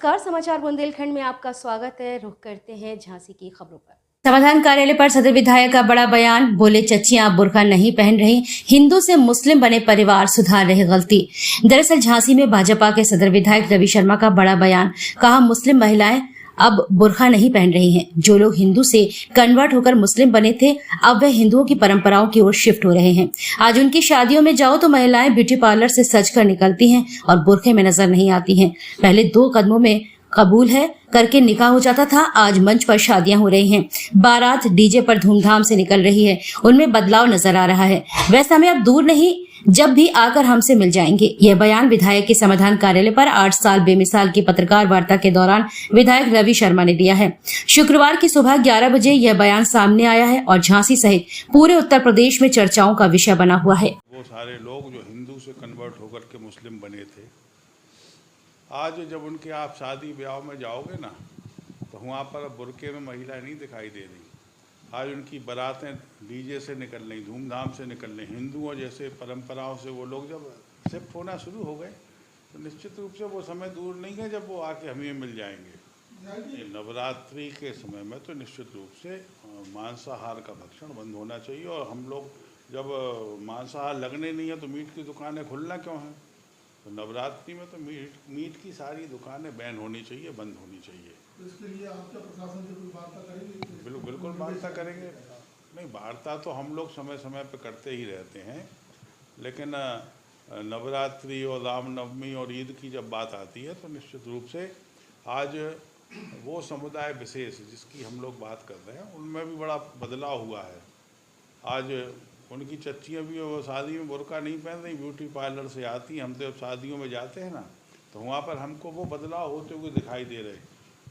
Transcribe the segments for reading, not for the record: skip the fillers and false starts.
नमस्कार, समाचार बुंदेलखंड में आपका स्वागत है। रुख करते हैं झांसी की खबरों पर। समाधान कार्यालय पर सदर विधायक का बड़ा बयान, बोले चच्चियां बुर्का नहीं पहन रही, हिंदू से मुस्लिम बने परिवार सुधार रहे गलती। दरअसल झांसी में भाजपा के सदर विधायक रवि शर्मा का बड़ा बयान, कहा मुस्लिम महिलाएं अब बुर्का नहीं पहन रही हैं। जो लोग हिंदू से कन्वर्ट होकर मुस्लिम बने थे, अब वह हिंदुओं की परंपराओं की ओर शिफ्ट हो रहे हैं। आज उनकी शादियों में जाओ तो महिलाएं ब्यूटी पार्लर से सजकर निकलती हैं और बुर्के में नजर नहीं आती हैं। पहले 2 कदमों में कबूल है करके निकाह हो जाता था, आज मंच पर शादियां हो रही हैं। बारात डीजे पर धूमधाम से निकल रही है, उनमें बदलाव नजर आ रहा है। वह समय अब दूर नहीं जब भी आकर हमसे मिल जाएंगे। यह बयान विधायक के समाधान कार्यालय पर 8 साल बेमिसाल की पत्रकार वार्ता के दौरान विधायक रवि शर्मा ने दिया है। शुक्रवार की सुबह 11 बजे यह बयान सामने आया है और झांसी सहित पूरे उत्तर प्रदेश में चर्चाओं का विषय बना हुआ है। वो सारे लोग जो हिंदू से कन्वर्ट होकर के मुस्लिम बने थे, आज जब उनके आप शादी ब्याह में जाओगे ना, तो वहाँ पर बुर्के में महिला नहीं दिखाई दे रही। आज उनकी बारातें डीजे से निकल रही, धूमधाम से निकल रही। हिंदुओं जैसे परंपराओं से वो लोग जब शिफ्ट होना शुरू हो गए, तो निश्चित रूप से वो समय दूर नहीं है जब वो आके हमें मिल जाएंगे। नवरात्रि के समय में तो निश्चित रूप से मांसाहार का भक्षण बंद होना चाहिए। और हम लोग जब मांसाहार लगने नहीं है तो मीट की दुकानें खुलना क्यों हैं? तो नवरात्रि में तो मीट की सारी दुकानें बैन होनी चाहिए, बंद होनी चाहिए। तो इसके लिए आपका प्रशासन से कोई वार्ता करेंगे? बिल्कुल वार्ता करेंगे। नहीं, वार्ता तो हम लोग समय समय पर करते ही रहते हैं, लेकिन नवरात्रि और रामनवमी और ईद की जब बात आती है तो निश्चित रूप से आज वो समुदाय विशेष जिसकी हम लोग बात कर रहे हैं, उनमें भी बड़ा बदलाव हुआ है। आज उनकी चच्चियाँ भी वो शादी में बुर्का नहीं पहन रही, ब्यूटी पार्लर से आती हैं। हम तो शादियों में जाते हैं ना, तो वहाँ पर हमको वो बदलाव होते हुए दिखाई दे रहे।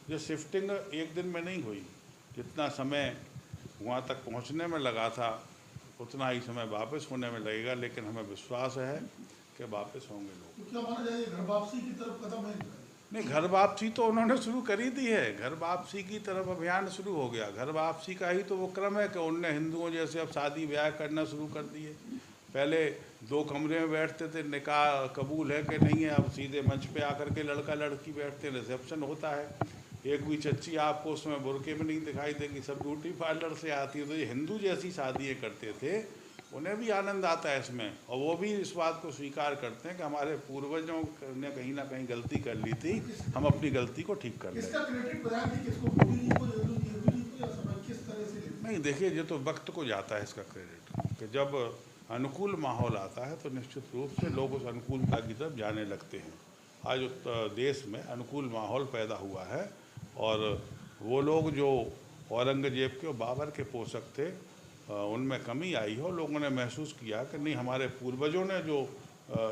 जो शिफ्टिंग एक दिन में नहीं हुई, जितना समय वहाँ तक पहुँचने में लगा था उतना ही समय वापस होने में लगेगा, लेकिन हमें विश्वास है कि वापस होंगे लोग। तो क्या माना जाए घर वापसी की तरफ कदम है? नहीं, घर वापसी तो उन्होंने शुरू करी दी है। घर वापसी की तरफ अभियान शुरू हो गया। घर वापसी का ही तो वो क्रम है कि उनने हिंदुओं जैसे अब शादी ब्याह करना शुरू कर दिए। पहले 2 कमरे में बैठते थे, निकाह कबूल है कि नहीं है, अब सीधे मंच पे आकर के लड़का लड़की बैठते, रिसेप्शन होता है। एक भी चच्ची आपको उसमें बुर्के में नहीं दिखाई देगी, सब ब्यूटी पार्लर से आती है। तो ये हिंदू जैसी शादियाँ करते थे, उन्हें भी आनंद आता है इसमें, और वो भी इस बात को स्वीकार करते हैं कि हमारे पूर्वजों ने कहीं ना कहीं गलती कर ली थी, हम अपनी गलती को ठीक कर लें। इसका क्रेडिट बताया किसको, मोदी जी को, नेहरू जी को, या सब किस तरह से? नहीं, देखिए, ये तो वक्त को जाता है इसका क्रेडिट, कि जब अनुकूल माहौल आता है तो निश्चित रूप से लोग उस अनुकूलता की तरफ जाने लगते हैं। आज देश में अनुकूल माहौल पैदा हुआ है, और वो लोग जो औरंगजेब के और बाबर के पोषक थे, उनमें कमी आई हो। लोगों ने महसूस किया कि नहीं, हमारे पूर्वजों ने जो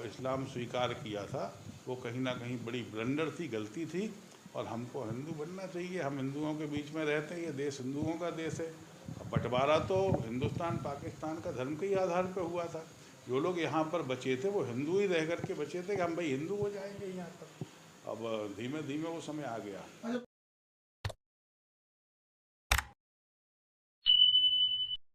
इस्लाम स्वीकार किया था वो कहीं ना कहीं बड़ी ब्लंडर थी, गलती थी, और हमको हिंदू बनना चाहिए। हम हिंदुओं के बीच में रहते हैं, ये देश हिंदुओं का देश है। बंटवारा तो हिंदुस्तान पाकिस्तान का धर्म के ही आधार पर हुआ था। जो लोग यहाँ पर बचे थे वो हिंदू ही रह करके बचे थे कि हम भाई हिंदू हो जाएंगे यहाँ पर। अब धीमे धीमे वो समय आ गया।